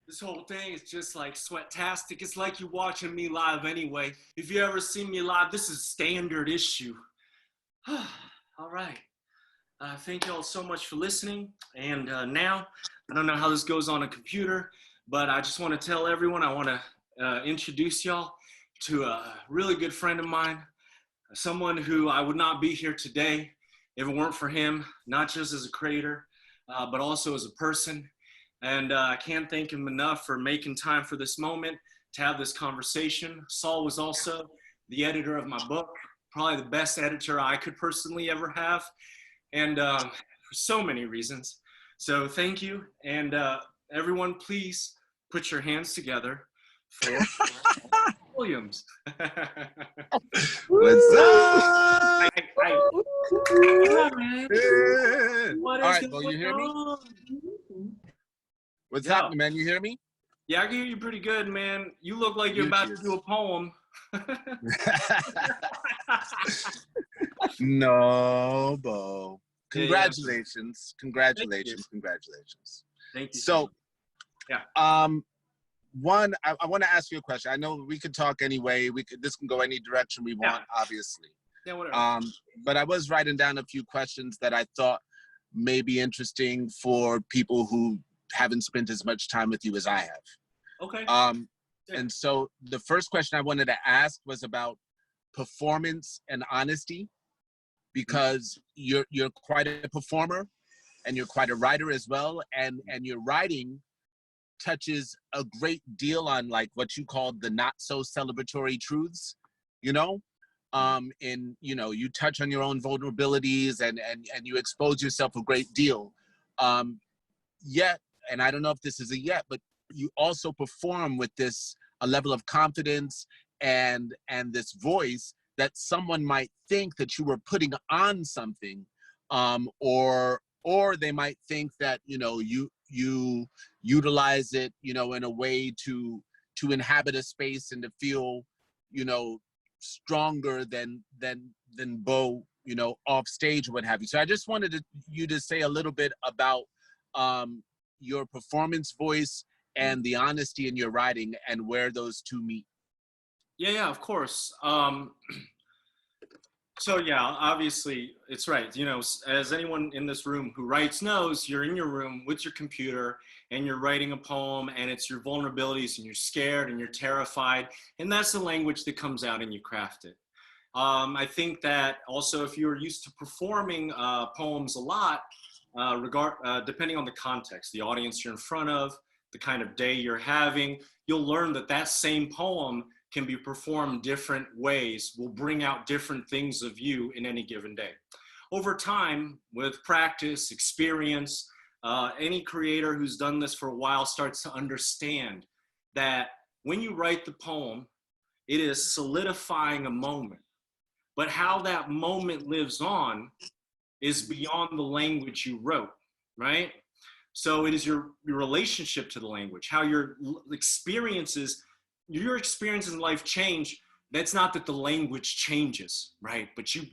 This whole thing is just like sweat-tastic. It's like you're watching me live anyway. If you ever see me live, this is standard issue. All right. Thank you all so much for listening. And now, I don't know how this goes on a computer, but I just want to tell everyone, I want to introduce y'all to a really good friend of mine, someone who I would not be here today if it weren't for him, not just as a creator, but also as a person. And I can't thank him enough for making time for this moment to have this conversation. Saul was also the editor of my book, probably the best editor I could personally ever have, and for so many reasons. So thank you, and everyone, please put your hands together for Williams. What's up? What All is right, Beau, you hear me? on? What's Yo. happening, man? You hear me? Yeah, I can hear you pretty good, man. You look like you're about to do a poem. No, Beau. Congratulations. Yeah. Congratulations. Congratulations. Thank you. So, yeah. One, I want to ask you a question. I know we could talk anyway. This can go any direction we want, obviously. Yeah, whatever. But I was writing down a few questions that I thought may be interesting for people who haven't spent as much time with you as I have. Okay. And so the first question I wanted to ask was about performance and honesty, because you're quite a performer and you're quite a writer as well, and your writing touches a great deal on like what you call the not so celebratory truths, you know. And you touch on your own vulnerabilities and you expose yourself a great deal. Yet, and I don't know if this is a yet, but you also perform with a level of confidence and this voice that someone might think that you were putting on something, or they might think that you utilize it in a way to inhabit a space and to feel stronger than Beau off stage or what have you. So I just wanted you to say a little bit about your performance voice and the honesty in your writing and where those two meet. Yeah, of course. So yeah, obviously it's right. As anyone in this room who writes knows, you're in your room with your computer and you're writing a poem, and it's your vulnerabilities, and you're scared and you're terrified, and that's the language that comes out and you craft it. I think that also if you're used to performing poems a lot, depending on the context, the audience you're in front of, the kind of day you're having, you'll learn that same poem can be performed different ways, will bring out different things of you in any given day. Over time, with practice, experience, any creator who's done this for a while starts to understand that when you write the poem, it is solidifying a moment. But how that moment lives on is beyond the language you wrote, right? So it is your relationship to the language, how your experiences in life change. That's not that the language changes, right? But you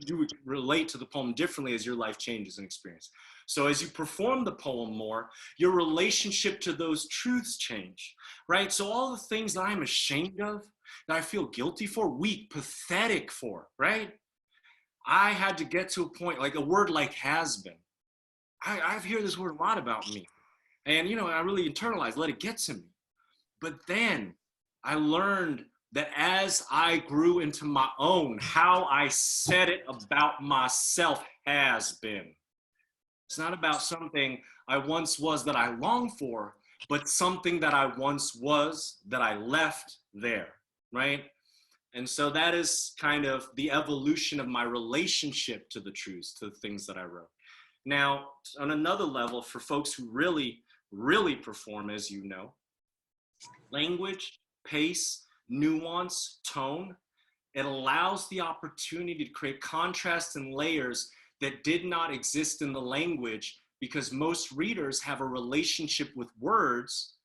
relate to the poem differently as your life changes and experience. So as you perform the poem more, your relationship to those truths change, right? So all the things that I'm ashamed of, that I feel guilty for, weak, pathetic for, right? I had to get to a point, like a word like has been. I've heard this word a lot about me. And, I really internalized, let it get to me. But then I learned that as I grew into my own, how I said it about myself has been. It's not about something I once was that I long for, but something that I once was that I left there, right? And so that is kind of the evolution of my relationship to the truths, to the things that I wrote. Now, on another level, for folks who really, really perform, as you know, language, pace, nuance, tone, it allows the opportunity to create contrast and layers that did not exist in the language, because most readers have a relationship with words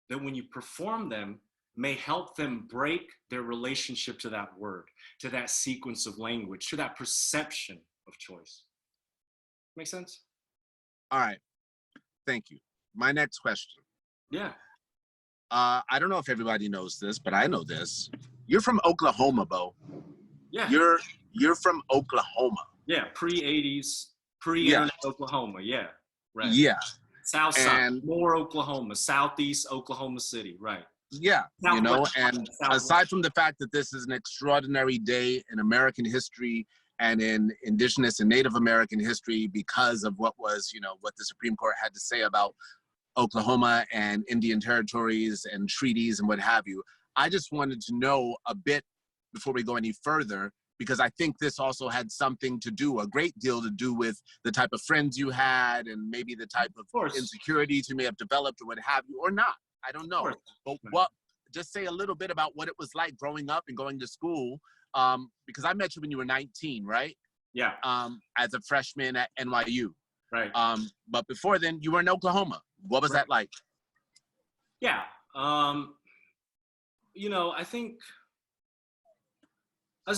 that when you perform them may help them break their relationship to that word, to that sequence of language, to that perception of choice. Make sense? All right. Thank you. My next question. Yeah. I don't know if everybody knows this, but I know this. You're from Oklahoma, Beau. Yeah. You're from Oklahoma. Yeah. Pre-'80s, Yeah. pre-internet Oklahoma. Yeah. Right. Yeah. South side, And more Oklahoma, southeast Oklahoma City. Right. yeah, you know, Southwest. and Southwest. aside from the fact that this is an extraordinary day in American history and in Indigenous and Native American history because of what was, you know, what the Supreme Court had to say about Oklahoma and Indian territories and treaties and what have you, I just wanted to know a bit before we go any further, because I think this also had something to do, a great deal to do with the type of friends you had and maybe the type of insecurities you may have developed or what have you, or not. I don't know. But what, just say a little bit about what it was like growing up and going to school, because I met you when you were 19, right? Yeah. As a freshman at NYU. Right. But before then, you were in Oklahoma. What was that like? Yeah. You know, I think I'll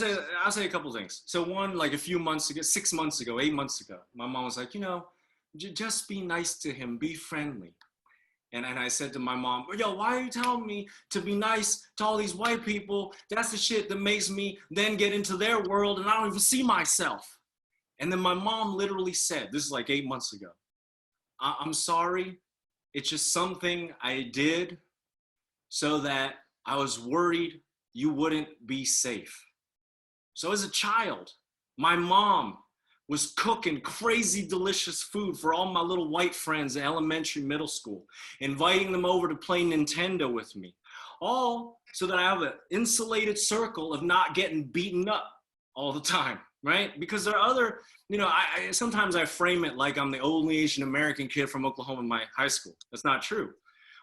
say a couple things. So one, like a few months ago, 6 months ago, 8 months ago, my mom was like, you know, just be nice to him, be friendly. And I said to my mom, yo, why are you telling me to be nice to all these white people? That's the shit that makes me then get into their world and I don't even see myself. And then my mom literally said, this is like 8 months ago, I'm sorry. It's just something I did so that I was worried you wouldn't be safe. So as a child, my mom was cooking crazy delicious food for all my little white friends in elementary, middle school, inviting them over to play Nintendo with me, all so that I have an insulated circle of not getting beaten up all the time, right? Because there are other, you know, sometimes I frame it like I'm the only Asian American kid from Oklahoma in my high school. That's not true.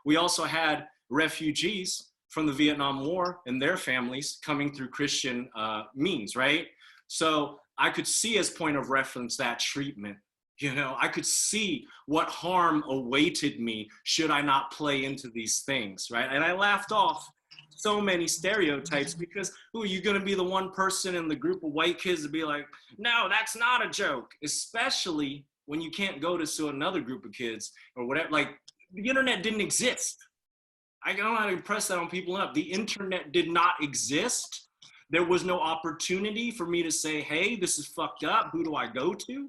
We also had refugees from the Vietnam War and their families coming through Christian means, right? So I could see as point of reference that treatment. You know, I could see what harm awaited me should I not play into these things, right? And I laughed off so many stereotypes because who are you going to be the one person in the group of white kids to be like, no, that's not a joke, especially when you can't go to another group of kids or whatever. Like the internet didn't exist. I don't know how to impress that on people enough. The internet did not exist. There was no opportunity for me to say, hey, this is fucked up. Who do I go to?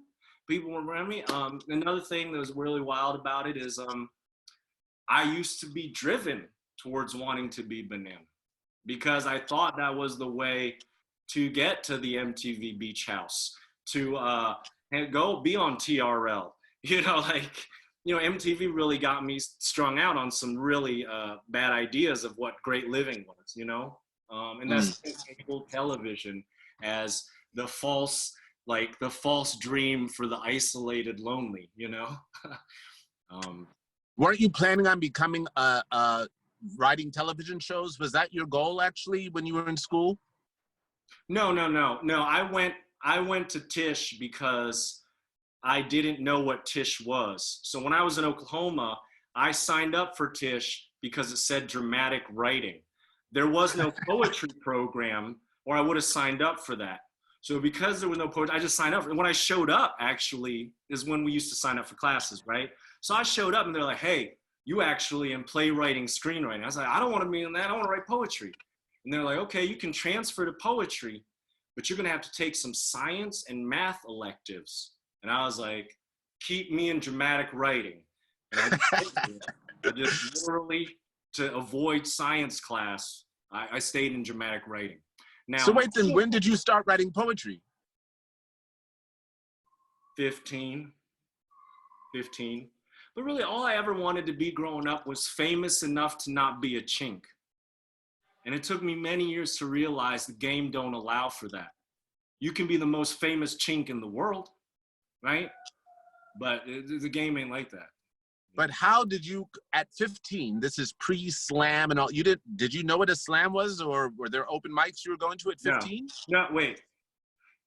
People were around me. Another thing that was really wild about it is I used to be driven towards wanting to be Benin because I thought that was the way to get to the MTV Beach House, to go be on TRL. You know, like, you know, MTV really got me strung out on some really bad ideas of what great living was, you know? And that's cable television as the false dream for the isolated lonely, you know? Weren't you planning on becoming writing television shows? Was that your goal actually when you were in school? No. I went to Tisch because I didn't know what Tisch was. So when I was in Oklahoma, I signed up for Tisch because it said dramatic writing. There was no poetry program, or I would have signed up for that. So because there was no poetry, I just signed up. And when I showed up, actually, is when we used to sign up for classes, right? So I showed up and they're like, hey, you actually in playwriting, screenwriting. I was like, I don't want to be in that. I want to write poetry. And they're like, okay, you can transfer to poetry, but you're going to have to take some science and math electives. And I was like, keep me in dramatic writing. And I just literally, to avoid science class, I stayed in dramatic writing. Now, so wait, then when did you start writing poetry? 15. But really all I ever wanted to be growing up was famous enough to not be a chink. And it took me many years to realize the game don't allow for that. You can be the most famous chink in the world, right? But the game ain't like that. But how did you, at 15, this is pre-slam and all, did you know what a slam was, or were there open mics you were going to at 15? No, wait.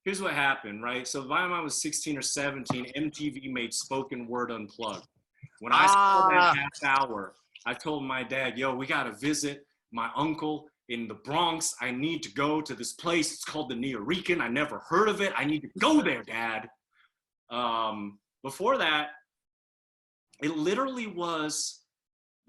Here's what happened, right? So by the time I was 16 or 17, MTV made Spoken Word Unplugged. When I saw that half hour, I told my dad, yo, we got to visit my uncle in the Bronx. I need to go to this place. It's called the Nuyorican. I never heard of it. I need to go there, Dad. Before that, it literally was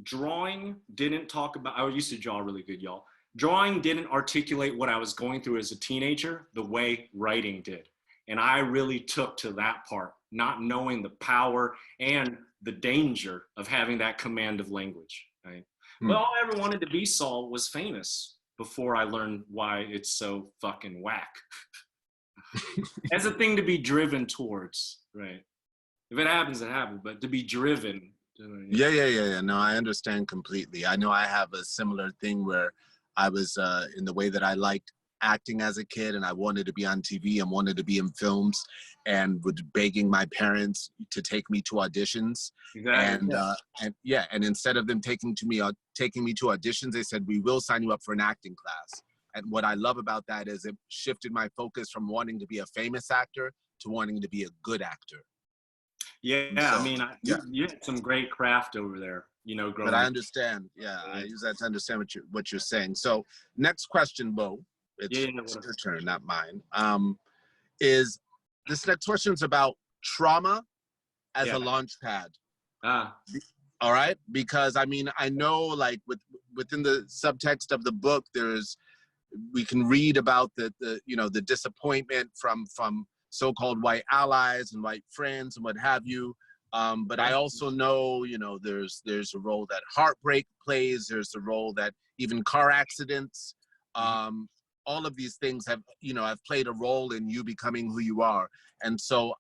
drawing didn't talk about, I used to draw really good, y'all. Drawing didn't articulate what I was going through as a teenager the way writing did. And I really took to that part, not knowing the power and the danger of having that command of language, right? Hmm. But all I ever wanted to be, Saul, was famous before I learned why it's so fucking whack. As a thing to be driven towards, right? If it happens, it happens, but to be driven. Yeah. No, I understand completely. I know I have a similar thing where I was in the way that I liked acting as a kid, and I wanted to be on TV and wanted to be in films, and was begging my parents to take me to auditions. Exactly. And instead of them taking me to auditions, they said, we will sign you up for an acting class. And what I love about that is it shifted my focus from wanting to be a famous actor to wanting to be a good actor. Yeah, So, I mean, you had some great craft over there, growing but I up. understand. Yeah, I use that to understand what you're saying. So, next question, Beau. Yeah, It's your turn, not mine. Is this next question is about trauma as a launch pad? All right, because I mean, I know like within the subtext of the book, we can read about the disappointment from so-called white allies and white friends and what have you. But I also know, there's a role that heartbreak plays. There's a role that even car accidents, all of these things have played a role in you becoming who you are. And so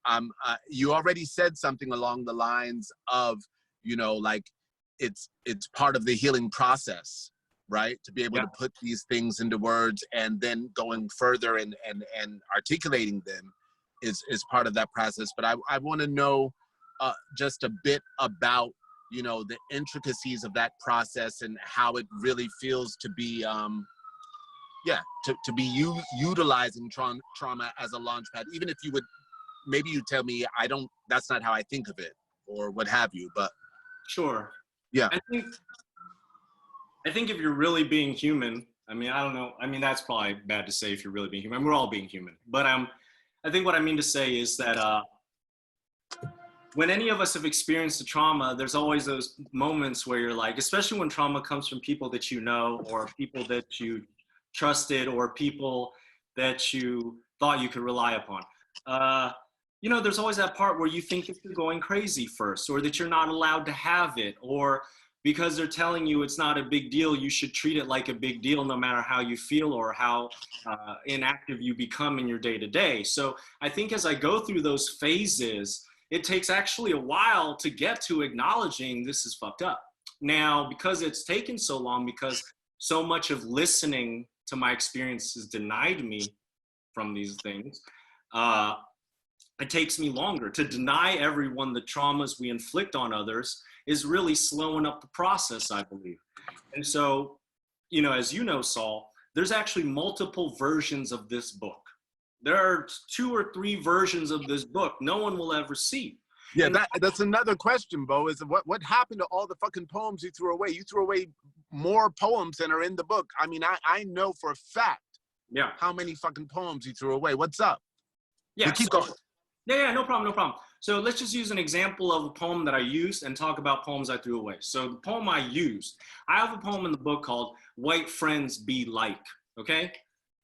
you already said something along the lines of, like it's part of the healing process, right? To be able to put these things into words and then going further and articulating them is part of that process. But I want to know just a bit about, the intricacies of that process and how it really feels to be, to be utilizing trauma as a launch pad. Even if maybe you tell me, that's not how I think of it or what have you, but. Sure. Yeah. I think if you're really being human, I mean, I don't know. I mean, that's probably bad to say if you're really being human. We're all being human. But I think what I mean to say is that when any of us have experienced a trauma, there's always those moments where you're like, especially when trauma comes from people that you know or people that you trusted or people that you thought you could rely upon. There's always that part where you think that you're going crazy first, or that you're not allowed to have it, or because they're telling you it's not a big deal, you should treat it like a big deal no matter how you feel or how inactive you become in your day-to-day. So I think as I go through those phases, it takes actually a while to get to acknowledging this is fucked up. Now, because it's taken so long, because so much of listening to my experiences denied me from these things, it takes me longer. To deny everyone the traumas we inflict on others is really slowing up the process, I believe. And so, as you know, Saul, there's actually multiple versions of this book. There are 2 or 3 versions of this book no one will ever see. Yeah, that's another question, Beau, is what happened to all the fucking poems you threw away? You threw away more poems than are in the book. I mean, I know for a fact how many fucking poems you threw away. What's up? Yeah, keep going. Yeah, no problem. So let's just use an example of a poem that I used and talk about poems I threw away. So the poem I used, I have a poem in the book called White Friends Be Like, okay?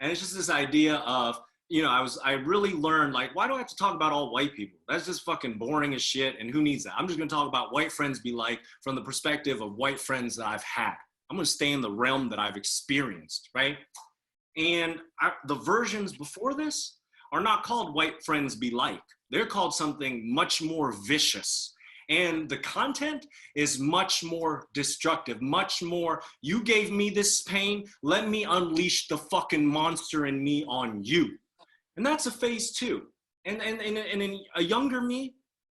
And it's just this idea of, I really learned, like, why do I have to talk about all white people? That's just fucking boring as shit, and who needs that? I'm just gonna talk about white friends be like from the perspective of white friends that I've had. I'm gonna stay in the realm that I've experienced, right? And the versions before this are not called White Friends Be Like. They're called something much more vicious. And the content is much more destructive, much more, you gave me this pain, let me unleash the fucking monster in me on you. And that's a phase 2. And a younger me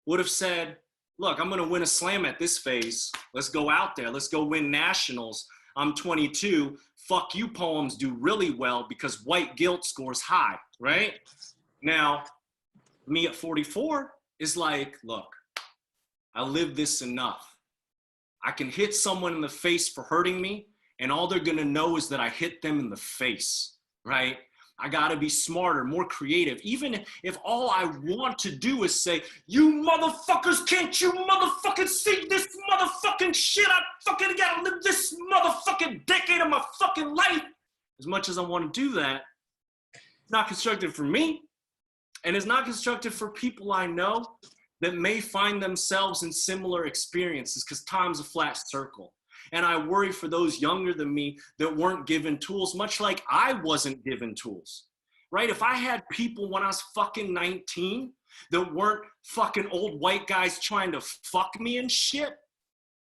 would have said, look, I'm gonna win a slam at this phase. Let's go out there, let's go win nationals. I'm 22, fuck you poems do really well because white guilt scores high, right? Now, me at 44 is like, look, I lived this enough. I can hit someone in the face for hurting me, and all they're gonna know is that I hit them in the face, right? I gotta be smarter, more creative. Even if all I want to do is say, you motherfuckers, can't you motherfucking see this motherfucking shit? I fucking gotta live this motherfucking decade of my fucking life. As much as I want to do that, it's not constructive for me. And it's not constructive for people I know that may find themselves in similar experiences, because time's a flat circle. And I worry for those younger than me that weren't given tools, much like I wasn't given tools, right? If I had people when I was fucking 19 that weren't fucking old white guys trying to fuck me and shit,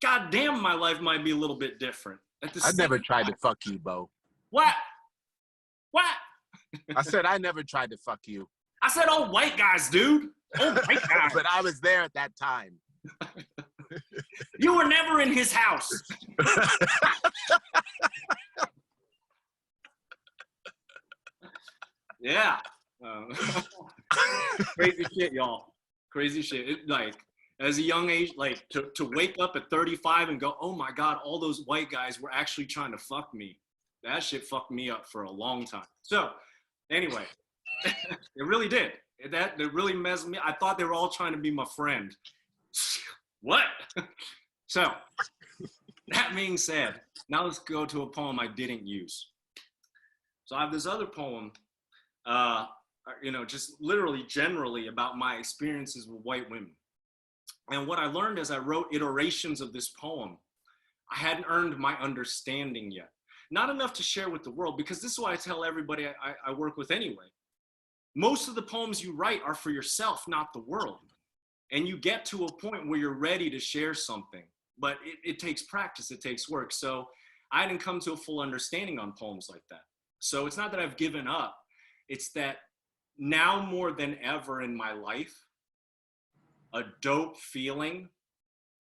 goddamn, my life might be a little bit different. I never tried to fuck you, Beau. What? What? I said I never tried to fuck you. I said old white guys, dude. Old white guys. But I was there at that time. You were never in his house. Yeah. Crazy shit, y'all. Crazy shit. Like, as a young age, like, to wake up at 35 and go, oh my God, all those white guys were actually trying to fuck me. That shit fucked me up for a long time. So, anyway, it really did. That really messed me. I thought they were all trying to be my friend. What? So, that being said, now let's go to a poem I didn't use. So I have this other poem, just literally generally about my experiences with white women. And what I learned as I wrote iterations of this poem, I hadn't earned my understanding yet. Not enough to share with the world, because this is why I tell everybody I work with anyway. Most of the poems you write are for yourself, not the world. And you get to a point where you're ready to share something, but it takes practice, it takes work. So I didn't come to a full understanding on poems like that. So it's not that I've given up, it's that now more than ever in my life, a dope feeling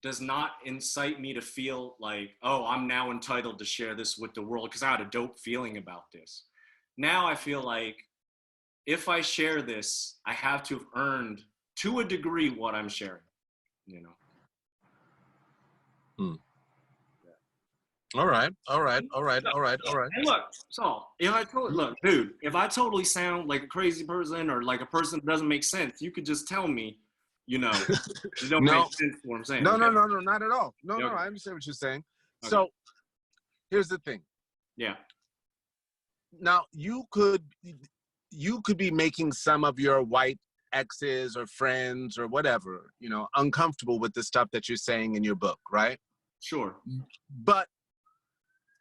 does not incite me to feel like, oh, I'm now entitled to share this with the world because I had a dope feeling about this. Now I feel like if I share this, I have to have earned to a degree what I'm sharing, you know? Hmm. Yeah. All right. And look, Saul, if I totally sound like a crazy person or like a person that doesn't make sense, you could just tell me, it don't make sense what I'm saying. No, not at all. No, I understand what you're saying. Okay. So here's the thing. Yeah. Now you could be making some of your white exes or friends or whatever, uncomfortable with the stuff that you're saying in your book, right? Sure. But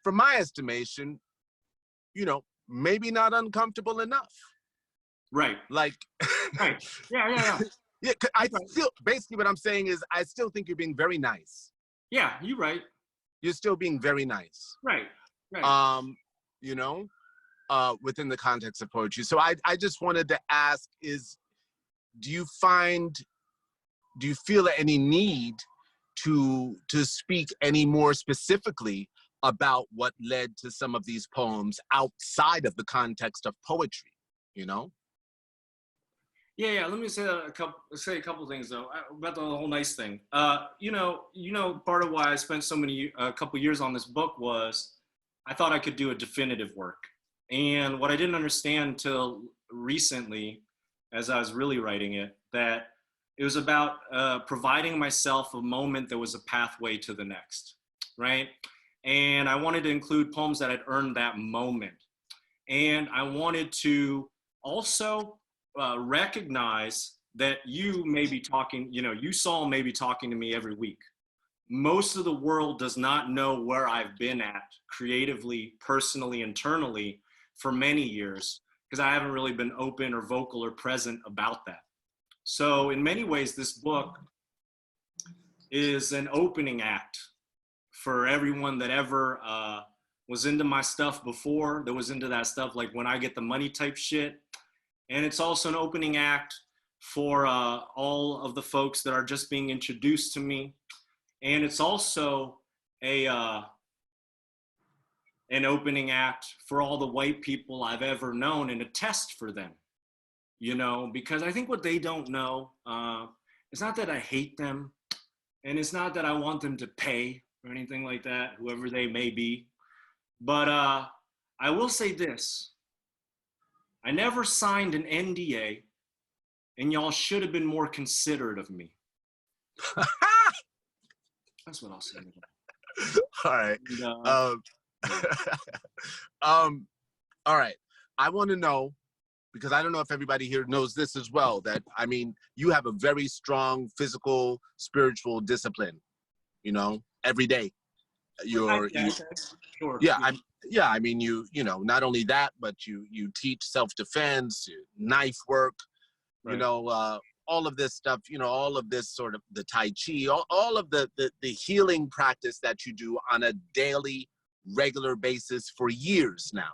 from my estimation, maybe not uncomfortable enough. Right. Like, right. Yeah. Yeah, I still, basically what I'm saying is I still think you're being very nice. Yeah, you're right. You're still being very nice. Right. Within the context of poetry. So I just wanted to ask do you feel any need to speak any more specifically about what led to some of these poems outside of the context of poetry, Yeah. Let me say a couple things though about the whole nice thing. Part of why I spent a couple years on this book was I thought I could do a definitive work. And what I didn't understand till recently, as I was really writing it, that it was about providing myself a moment that was a pathway to the next, right? And I wanted to include poems that had earned that moment. And I wanted to also recognize that you may be talking, you Saul may be talking to me every week. Most of the world does not know where I've been at creatively, personally, internally for many years, because I haven't really been open or vocal or present about that. So in many ways, this book is an opening act for everyone that ever was into my stuff before, that was into that stuff like When I Get the Money type shit. And it's also an opening act for all of the folks that are just being introduced to me. And it's also an opening act for all the white people I've ever known, and a test for them, because I think what they don't know, it's not that I hate them, and it's not that I want them to pay or anything like that, whoever they may be. But I will say this. I never signed an NDA, and y'all should have been more considerate of me. That's what I'll say. All right. All right. I want to know, because I don't know if everybody here knows this as well, that, I mean, you have a very strong physical, spiritual discipline, you know, every day. Sure. I mean, you know, not only that, but you teach self-defense, knife work, you know, all of this stuff, you know, all of this sort of the Tai Chi, all of the healing practice that you do on a daily, regular basis for years now.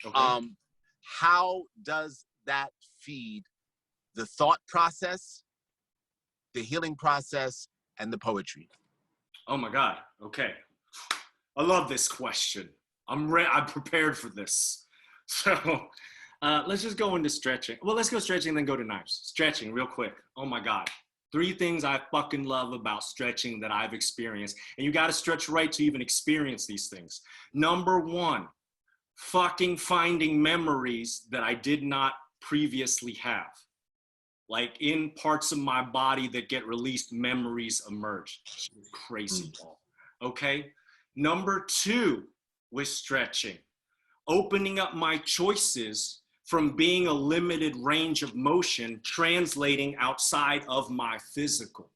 Okay. How does that feed the thought process, the healing process, and the poetry? Oh my God. Okay. I love this question. I'm prepared for this. So let's just go into stretching. Well, let's go stretching and then go to knives. Stretching real quick. Oh my God. 3 things I fucking love about stretching that I've experienced. And you got to stretch right to even experience these things. Number 1, fucking finding memories that I did not previously have. Like in parts of my body that get released, memories emerge. It's crazy, Paul. Okay. Number 2 with stretching, opening up my choices from being a limited range of motion, translating outside of my physical.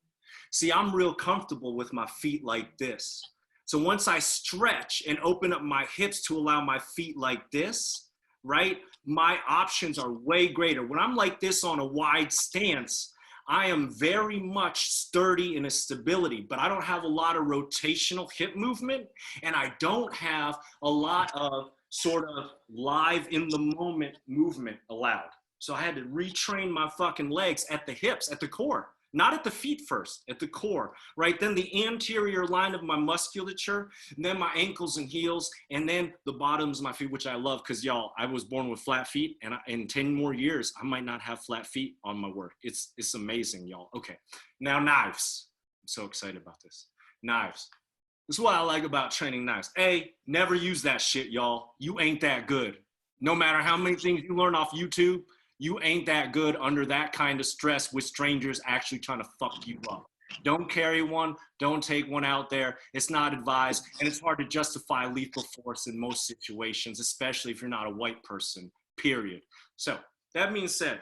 See, I'm real comfortable with my feet like this. So once I stretch and open up my hips to allow my feet like this, right, my options are way greater. When I'm like this on a wide stance, I am very much sturdy in a stability, but I don't have a lot of rotational hip movement, and I don't have a lot of sort of live in the moment movement allowed. So I had to retrain my fucking legs at the hips, at the core, not at the feet first, at the core, right? Then the anterior line of my musculature, and then my ankles and heels, and then the bottoms of my feet, which I love because, y'all, I was born with flat feet, and in 10 more years, I might not have flat feet on my work. It's amazing, y'all. Okay, now knives. I'm so excited about this. Knives. This is what I like about training knives. A, never use that shit, y'all. You ain't that good. No matter how many things you learn off YouTube, you ain't that good under that kind of stress with strangers actually trying to fuck you up. Don't carry one. Don't take one out there. It's not advised. And it's hard to justify lethal force in most situations, especially if you're not a white person, period. So that being said,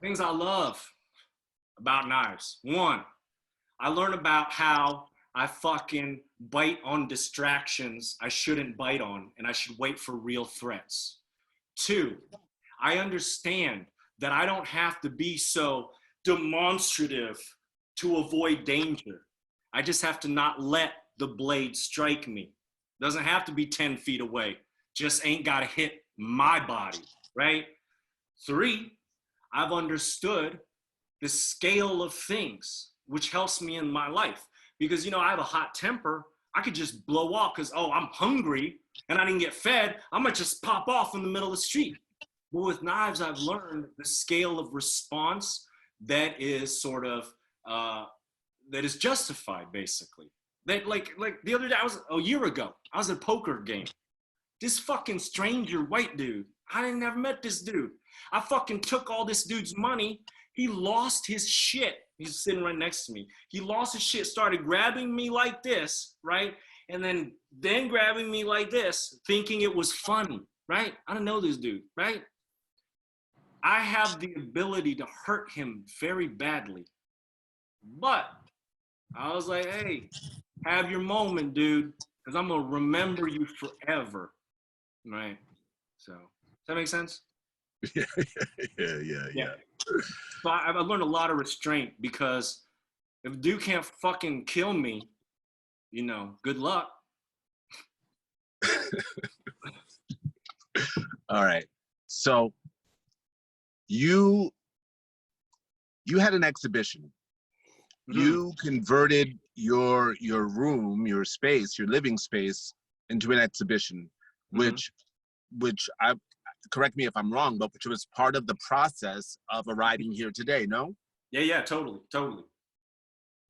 things I love about knives. 1, I learn about how I fucking bite on distractions I shouldn't bite on, and I should wait for real threats. 2, I understand that I don't have to be so demonstrative to avoid danger. I just have to not let the blade strike me. Doesn't have to be 10 feet away. Just ain't got to hit my body, right? 3, I've understood the scale of things, which helps me in my life. Because, you know, I have a hot temper. I could just blow off because, oh, I'm hungry and I didn't get fed. I'm going to just pop off in the middle of the street. But with knives, I've learned the scale of response that is sort of, that is justified, basically. That like the other day, a year ago, I was at a poker game. This fucking stranger white dude, I ain't never met this dude. I fucking took all this dude's money. He lost his shit. He's sitting right next to me. He lost his shit, started grabbing me like this, right? And then grabbing me like this, thinking it was funny, right? I don't know this dude, right? I have the ability to hurt him very badly. But I was like, hey, have your moment, dude, because I'm going to remember you forever, right? So, does that make sense? Yeah. So I learned a lot of restraint because if a dude can't fucking kill me, you know, good luck. All right. So you had an exhibition. You converted your room, your space, your living space into an exhibition, which I, correct me if I'm wrong, but which was part of the process of arriving here today, no? Yeah, totally.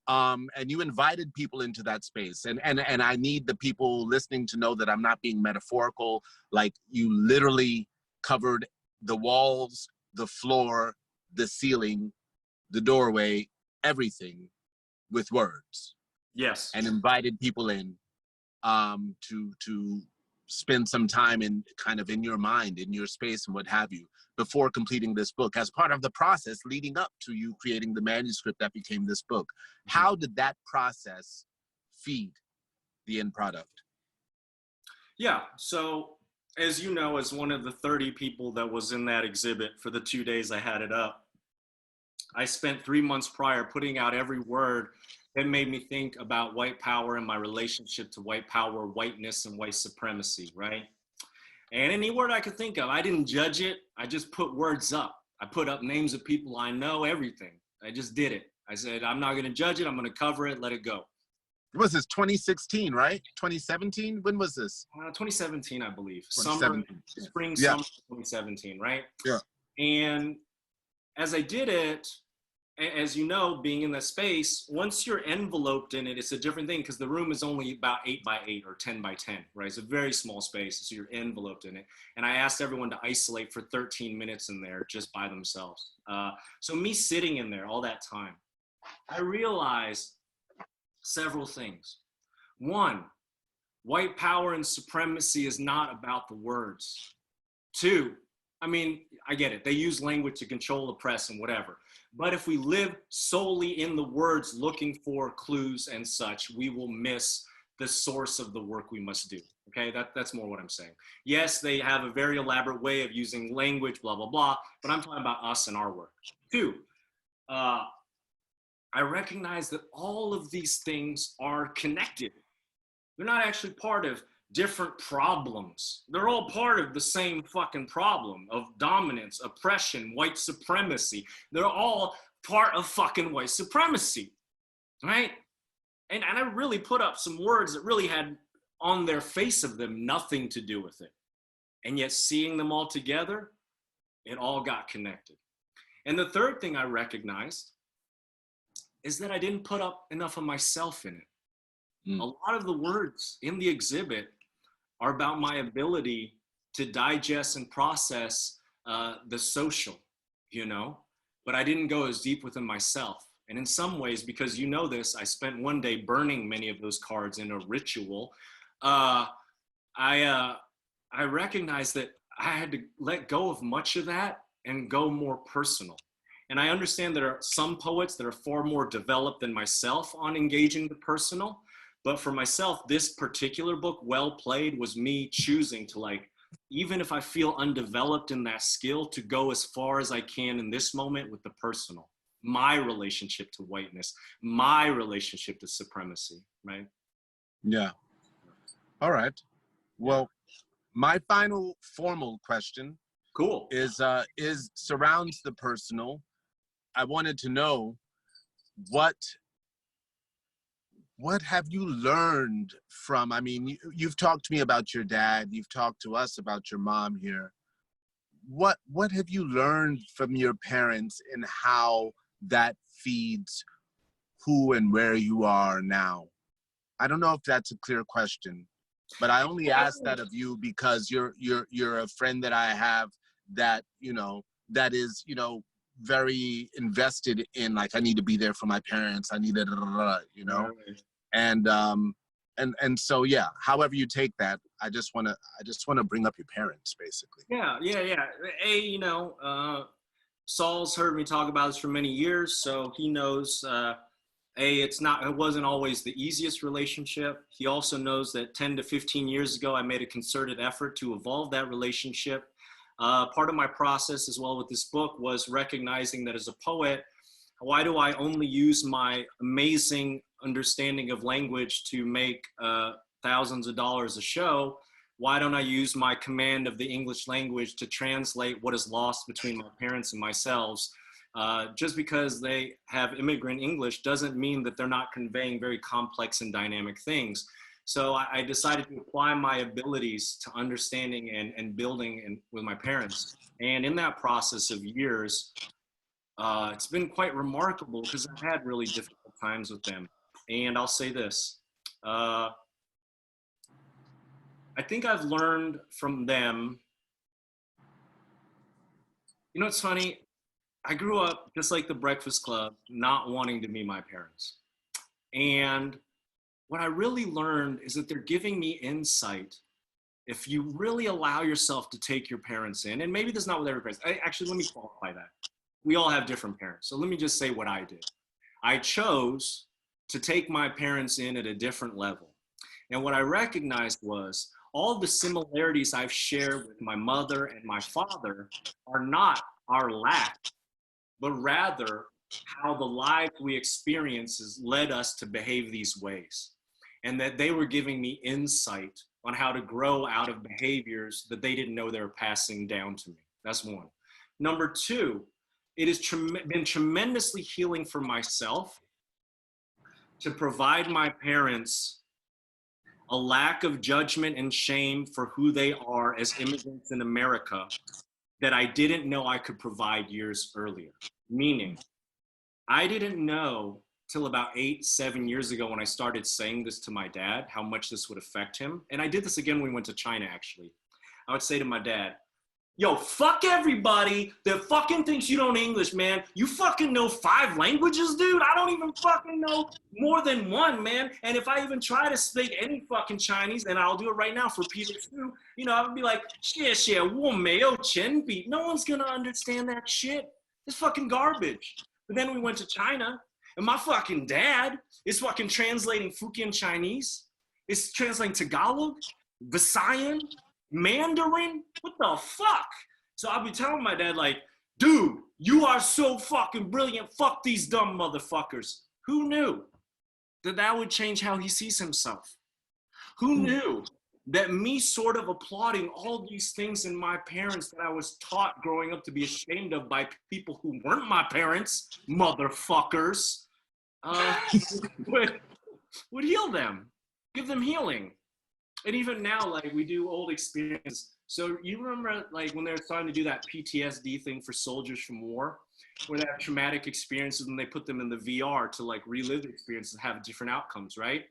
And you invited people into that space, and I need the people listening to know that I'm not being metaphorical. Like, you literally covered the walls, the floor, the ceiling, the doorway, everything with words, Yes. and invited people in to spend some time in kind of in your mind, in your space, and what have you, before completing this book as part of the process leading up to you creating the manuscript that became this book. How did that process feed the end product? Yeah. So, as you know, as one of the 30 people that was in that exhibit for the 2 days I had it up, I spent 3 months prior putting out every word that made me think about white power and my relationship to white power, whiteness, and white supremacy, right? And any word I could think of, I didn't judge it. I just put words up. I put up names of people I know, everything. I just did it. I said, I'm not going to judge it. I'm going to cover it, let it go. What was this, 2016, right? 2017? When was this? 2017, I believe. 2017. Spring, Yeah. summer 2017, right? Yeah. And as I did it, as you know, being in that space, once you're enveloped in it, it's a different thing because the room is only about 8 by 8 or 10 by 10, right? It's a very small space, so you're enveloped in it. And I asked everyone to isolate for 13 minutes in there just by themselves. So me sitting in there all that time, I realized several things. One, white power and supremacy is not about the words. Two, I mean, I get it. They use language to control the press and whatever. But if we live solely in the words looking for clues and such, we will miss the source of the work we must do. Okay, that's more what I'm saying. Yes, they have a very elaborate way of using language, blah, blah, blah, but I'm talking about us and our work. Two, I recognize that all of these things are connected. They're not actually part of different problems. They're all part of the same fucking problem of dominance, oppression, white supremacy. They're all part of fucking white supremacy, right? And I really put up some words that really had on their face of them nothing to do with it. And yet seeing them all together, it all got connected. And the third thing I recognized is that I didn't put up enough of myself in it. A lot of the words in the exhibit are about my ability to digest and process the social, you know, but I didn't go as deep within myself. And in some ways, because you know this, I spent one day burning many of those cards in a ritual. I recognized that I had to let go of much of that and go more personal. And I understand there are some poets that are far more developed than myself on engaging the personal. But for myself, this particular book, Well Played, was me choosing to, like, even if I feel undeveloped in that skill, to go as far as I can in this moment with the personal, my relationship to whiteness, my relationship to supremacy, right? Yeah. All right. Well, my final formal question Cool. is surrounds the personal. I wanted to know what have you learned from, I mean, you've talked to me about your dad, you've talked to us about your mom here. What have you learned from your parents and how that feeds who and where you are now? I don't know if that's a clear question, but I only ask that of you because you're a friend that I have that, you know, that is, you know, very invested in, like, I need to be there for my parents. I need to, you know, and so, yeah, however you take that, I just want to bring up your parents, basically. Yeah. You know, Saul's heard me talk about this for many years, so he knows, it wasn't always the easiest relationship. He also knows that 10 to 15 years ago, I made a concerted effort to evolve that relationship. Part of my process as well with this book was recognizing that as a poet, why do I only use my amazing understanding of language to make thousands of dollars a show? Why don't I use my command of the English language to translate what is lost between my parents and myself? Just because they have immigrant English doesn't mean that they're not conveying very complex and dynamic things. So I decided to apply my abilities to understanding and building with my parents. And in that process of years, it's been quite remarkable because I've had really difficult times with them. And I'll say this, I think I've learned from them You know what's funny? I grew up just like the Breakfast Club, not wanting to meet my parents. And what I really learned is that they're giving me insight. If you really allow yourself to take your parents in, and maybe this is not with every parent. Actually, let me qualify that. We all have different parents. So let me just say what I did. I chose to take my parents in at a different level. And what I recognized was all the similarities I've shared with my mother and my father are not our lack, but rather how the lives we experience has led us to behave these ways. And that they were giving me insight on how to grow out of behaviors that they didn't know they were passing down to me. That's one. Number two, it has been tremendously healing for myself to provide my parents a lack of judgment and shame for who they are as immigrants in America that I didn't know I could provide years earlier. Meaning, I didn't know till about 7 years ago when I started saying this to my dad, how much this would affect him. And I did this again when we went to China, actually. I would say to my dad, yo, fuck everybody that fucking thinks you don't English, man. You fucking know 5 languages, dude? I don't even fucking know more than one, man. And if I even try to speak any fucking Chinese, and I'll do it right now for Peter too, you know, I would be like, shit, 我没有钱币. No one's gonna understand that shit. It's fucking garbage. But then we went to China, and my fucking dad is fucking translating Fujian Chinese. It's translating Tagalog, Visayan, Mandarin? What the fuck? So I'll be telling my dad, like, dude, you are so fucking brilliant. Fuck these dumb motherfuckers. Who knew that that would change how he sees himself? Who knew that me sort of applauding all these things in my parents that I was taught growing up to be ashamed of by people who weren't my parents, motherfuckers, would heal them, give them healing. And even now, like, we do old experiences. So you remember, like, when they were starting to do that PTSD thing for soldiers from war, where they have traumatic experiences and they put them in the VR to, like, relive the experiences and have different outcomes, right?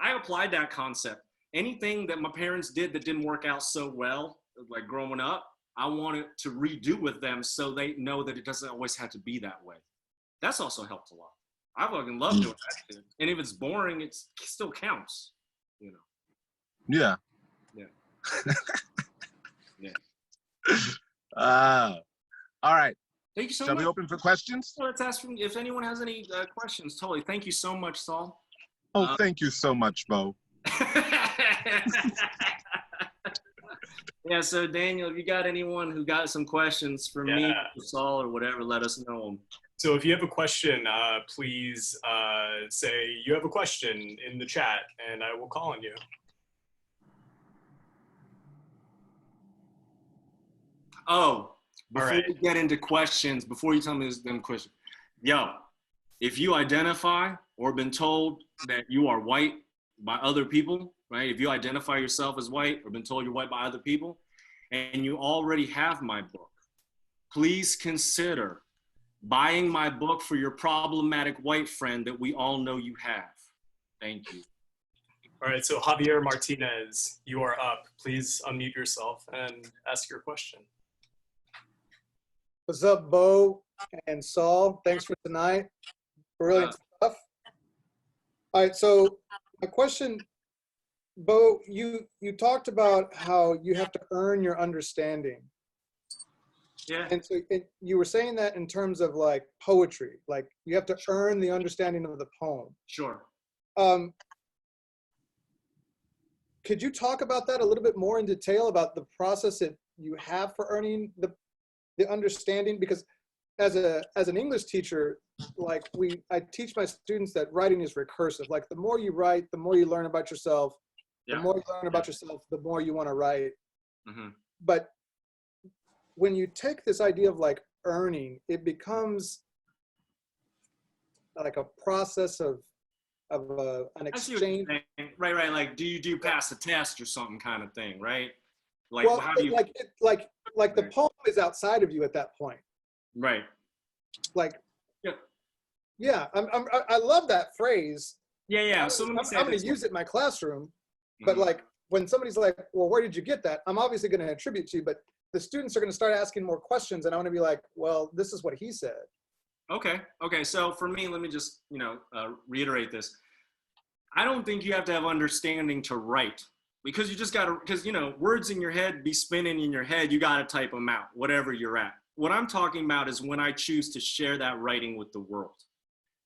I applied that concept. Anything that my parents did that didn't work out so well, like growing up, I wanted to redo with them so they know that it doesn't always have to be that way. That's also helped a lot. I fucking love doing that shit. And if it's boring, it still counts, you know? Yeah. Yeah. Yeah. All right. Thank you so Shall much. we open for questions? Well, let's ask if anyone has any questions. Totally. Thank you so much, Saul. Oh, thank you so much, Beau. Yeah, so Daniel, if you got anyone who got some questions for me, or Saul, or whatever, let us know. So if you have a question, please say you have a question in the chat, and I will call on you. Oh, before we get into questions, before you tell me them questions, yo, if you identify or been told that you are white by other people, right? If you identify yourself as white or been told you're white by other people, and you already have my book, please consider buying my book for your problematic white friend that we all know you have. Thank you. All right, so Javier Martinez, you are up. Please unmute yourself and ask your question. What's up, Beau and Saul? Thanks for tonight. Brilliant stuff. All right, so my question, Beau, you talked about how you have to earn your understanding. Yeah. And so you were saying that in terms of like poetry, like you have to earn the understanding of the poem. Sure. Could you talk about that a little bit more in detail about the process that you have for earning the understanding? Because as an English teacher, like I teach my students that writing is recursive. Like the more you write, the more you learn about yourself. The more you learn about yourself, the more you want to write. Mm-hmm. But when you take this idea of like earning, it becomes like a process of an exchange. Right. Like, do you pass a test or something kind of thing, right? Like, Well, how do you? Like the poem is outside of you at that point. Right. Like, yeah. I love that phrase. Yeah. I'm going to use it in my classroom. But like when somebody's like, well, where did you get that? I'm obviously going to attribute to you, but the students are going to start asking more questions, and I want to be like, well, this is what he said. Okay. Okay. So for me, let me just, reiterate this. I don't think you have to have understanding to write, because you just got to, because, words in your head be spinning in your head. You got to type them out, whatever you're at. What I'm talking about is when I choose to share that writing with the world.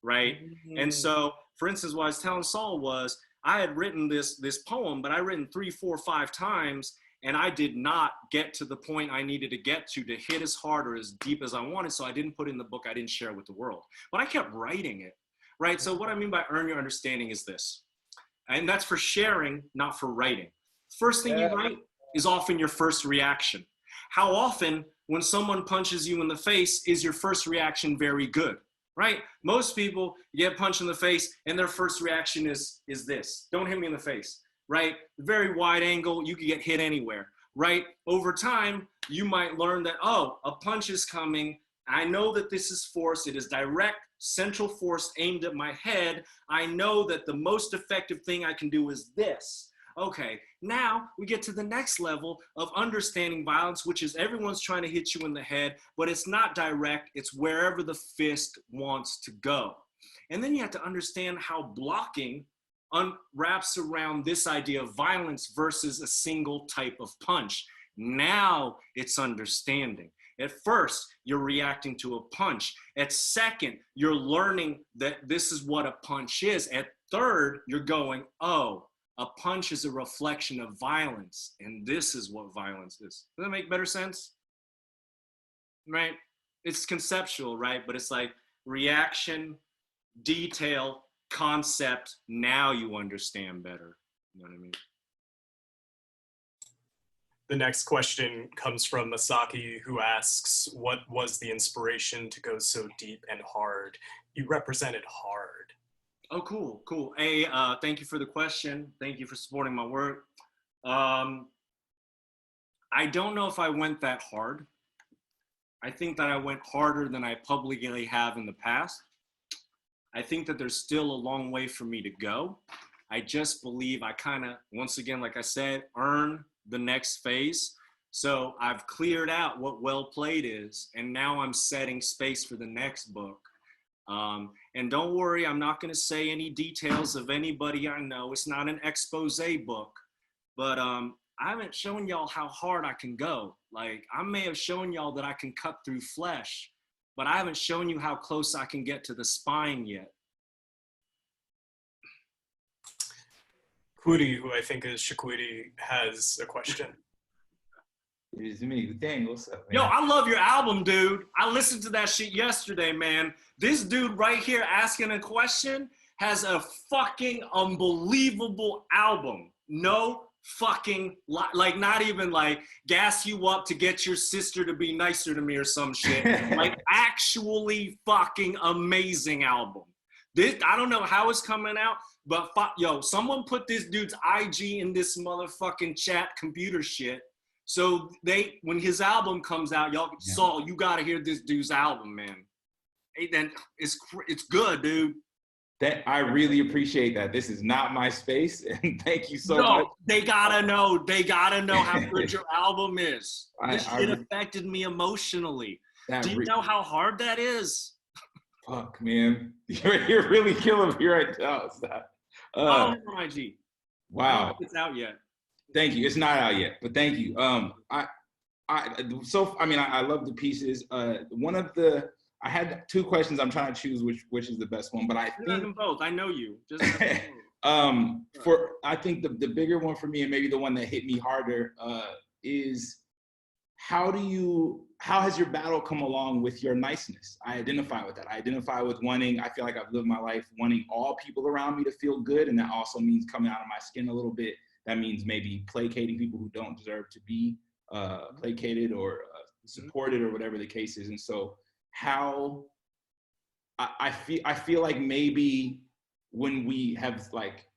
Right. And so, for instance, what I was telling Saul was I had written this poem, but I written 3, 4, 5 times, and I did not get to the point I needed to get to hit as hard or as deep as I wanted. So I didn't put it in the book. I didn't share it with the world, but I kept writing it. Right. So what I mean by earn your understanding is this, and that's for sharing, not for writing. First thing you write is often your first reaction. How often when someone punches you in the face is your first reaction very good? Right? Most people get punched in the face and their first reaction is this. Don't hit me in the face. Right? Very wide angle, you could get hit anywhere. Right? Over time, you might learn that, oh, a punch is coming. I know that this is force. It is direct, central force aimed at my head. I know that the most effective thing I can do is this. Okay, now we get to the next level of understanding violence, which is everyone's trying to hit you in the head, but it's not direct. It's wherever the fist wants to go. And then you have to understand how blocking wraps around this idea of violence versus a single type of punch. Now it's understanding. At first, you're reacting to a punch. At second, you're learning that this is what a punch is. At third, you're going, oh, a punch is a reflection of violence, and this is what violence is. Does that make better sense? Right? It's conceptual, right? But it's like reaction, detail, concept. Now you understand better. You know what I mean? The next question comes from Masaki, who asks, what was the inspiration to go so deep and hard? You represented hard. Oh, cool, cool. Hey, thank you for the question. Thank you for supporting my work. I don't know if I went that hard. I think that I went harder than I publicly have in the past. I think that there's still a long way for me to go. I just believe I kind of, once again, like I said, earn the next phase. So I've cleared out what well played is, and now I'm setting space for the next book. And don't worry, I'm not going to say any details of anybody I know. It's not an expose book, but I haven't shown y'all how hard I can go. Like, I may have shown y'all that I can cut through flesh, but I haven't shown you how close I can get to the spine yet. Kwudi, who I think is Shakwudi, has a question. It is me. Dang, what's up, man? Yo, I love your album, dude. I listened to that shit yesterday, man. This dude right here asking a question has a fucking unbelievable album. No fucking, like not even like gas you up to get your sister to be nicer to me or some shit. Like actually fucking amazing album. This, I don't know how it's coming out, but yo, someone put this dude's IG in this motherfucking chat computer shit. So when his album comes out, y'all, Saul, you gotta hear this dude's album, man. Hey, then it's good, dude. That I really appreciate that. This is not my space, and thank you so much. They gotta know how good your album is. This shit affected me emotionally. Do you know how hard that is? Fuck, man, you're really killing me right now. On IG. Wow, I don't know if it's out yet. Thank you. It's not out yet, but thank you. I love the pieces. I had 2 questions. I'm trying to choose which is the best one, but I think them both. I know you. Just I think the bigger one for me, and maybe the one that hit me harder, is how has your battle come along with your niceness? I identify with that. I identify with I feel like I've lived my life wanting all people around me to feel good, and that also means coming out of my skin a little bit. That means maybe placating people who don't deserve to be placated or supported or whatever the case is. And so how I feel like maybe when we have like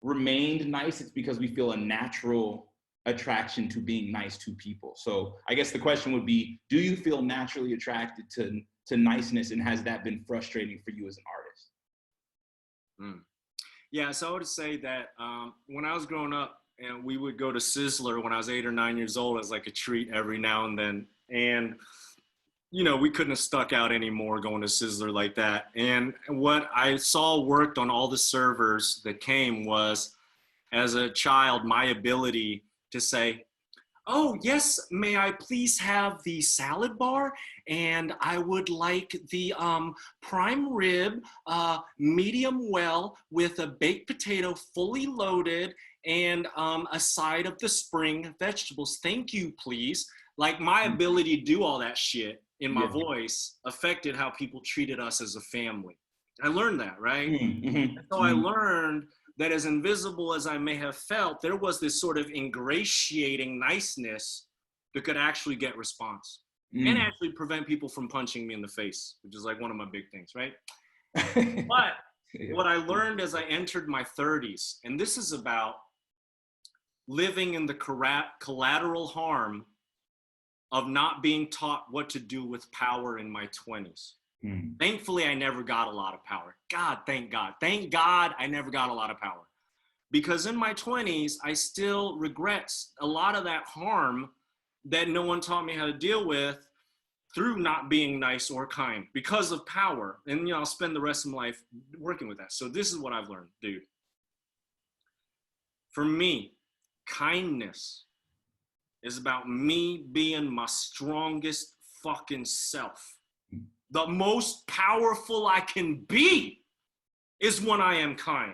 remained nice, it's because we feel a natural attraction to being nice to people. So I guess the question would be, do you feel naturally attracted to niceness, and has that been frustrating for you as an artist? Yeah, so I would say that when I was growing up, and we would go to Sizzler when I was 8 or 9 years old as like a treat every now and then. And you know, we couldn't have stuck out anymore going to Sizzler like that. And what I saw worked on all the servers that came was, as a child, my ability to say, oh, yes, may I please have the salad bar? And I would like the prime rib, medium well, with a baked potato fully loaded and a side of the spring vegetables. Thank you, please. Like, my ability to do all that shit in my voice affected how people treated us as a family. I learned that, right? And so I learned that as invisible as I may have felt, there was this sort of ingratiating niceness that could actually get response and actually prevent people from punching me in the face, which is like one of my big things, right? But what I learned as I entered my 30s, and this is about living in the collateral harm of not being taught what to do with power in my 20s. Thankfully, I never got a lot of power. God, thank God. Thank God I never got a lot of power. Because in my 20s, I still regret a lot of that harm that no one taught me how to deal with through not being nice or kind because of power. And, you know, I'll spend the rest of my life working with that. So this is what I've learned, dude. For me, kindness is about me being my strongest fucking self. The most powerful I can be is when I am kind.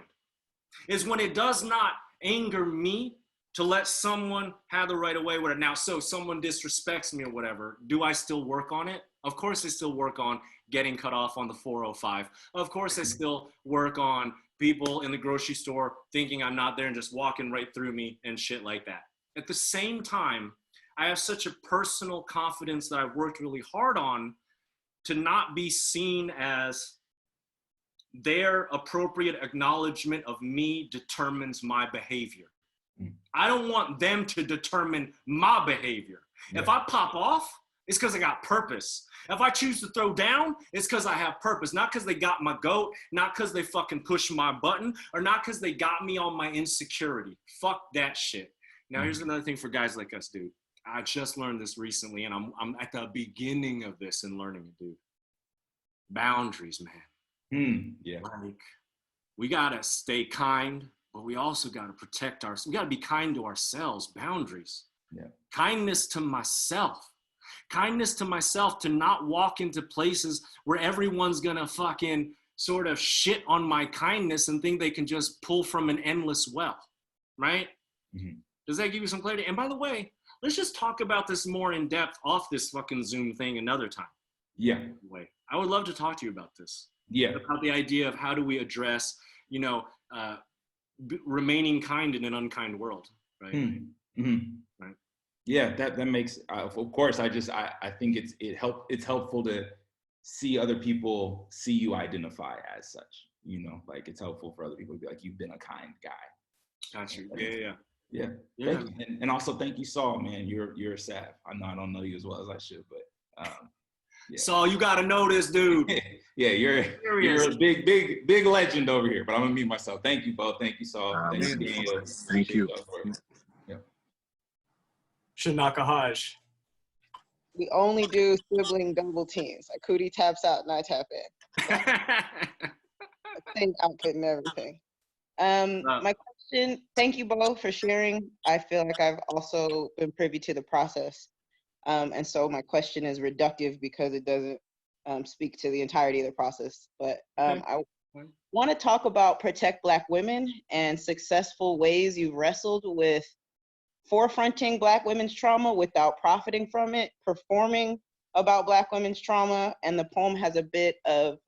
Is when it does not anger me to let someone have the right of way with it. Now, so someone disrespects me or whatever, do I still work on it? Of course I still work on getting cut off on the 405. Of course I still work on people in the grocery store thinking I'm not there and just walking right through me and shit like that. At the same time, I have such a personal confidence that I've worked really hard on to not be seen as their appropriate acknowledgement of me determines my behavior. I don't want them to determine my behavior. If I pop off, it's because I got purpose. If I choose to throw down, it's because I have purpose. Not because they got my goat, not because they fucking pushed my button, or not because they got me on my insecurity. Fuck that shit. Now, here's another thing for guys like us, dude. I just learned this recently, and I'm at the beginning of this and learning it, dude. Boundaries, man. Like, we gotta stay kind, but we also gotta protect ourselves. We gotta be kind to ourselves. Boundaries. Kindness to myself. Kindness to myself to not walk into places where everyone's gonna fucking sort of shit on my kindness and think they can just pull from an endless well, right? Does that give you some clarity? And by the way, let's just talk about this more in depth off this fucking Zoom thing another time. I would love to talk to you about this. About the idea of how do we address, you know, remaining kind in an unkind world, right? Right. Yeah, that makes. Of course, I think it's helpful to see other people see you identify as such. You know, like it's helpful for other people to be like, you've been a kind guy. Got you. Yeah. Thank you. And also thank you, Saul, man. You're a sav. I don't know you as well as I should, but Saul, you gotta know this, dude. You're a big legend over here. But I'm gonna mute myself. Thank you, Beau. Thank you, Saul. Thank you. Shanaka Haj. We only do sibling double teams. Like Cootie taps out and I tap in. Same outfit and everything. My question, thank you both for sharing. I feel like I've also been privy to the process. And so my question is reductive because it doesn't speak to the entirety of the process. But I want to talk about Protect Black Women and successful ways you've wrestled with forefronting Black women's trauma without profiting from it, performing about Black women's trauma. And the poem has a bit of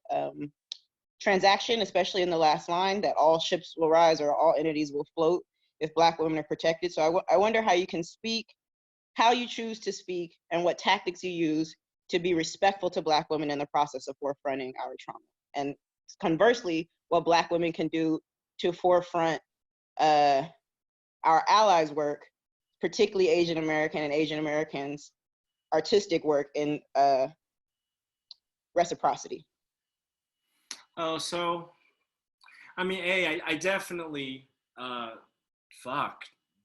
transaction, especially in the last line, that all ships will rise or all entities will float if Black women are protected. So I wonder how you can speak, how you choose to speak, and what tactics you use to be respectful to Black women in the process of forefronting our trauma. And conversely, what Black women can do to forefront our allies' work, particularly Asian American and Asian Americans' artistic work in reciprocity. Oh, so, I mean, I definitely,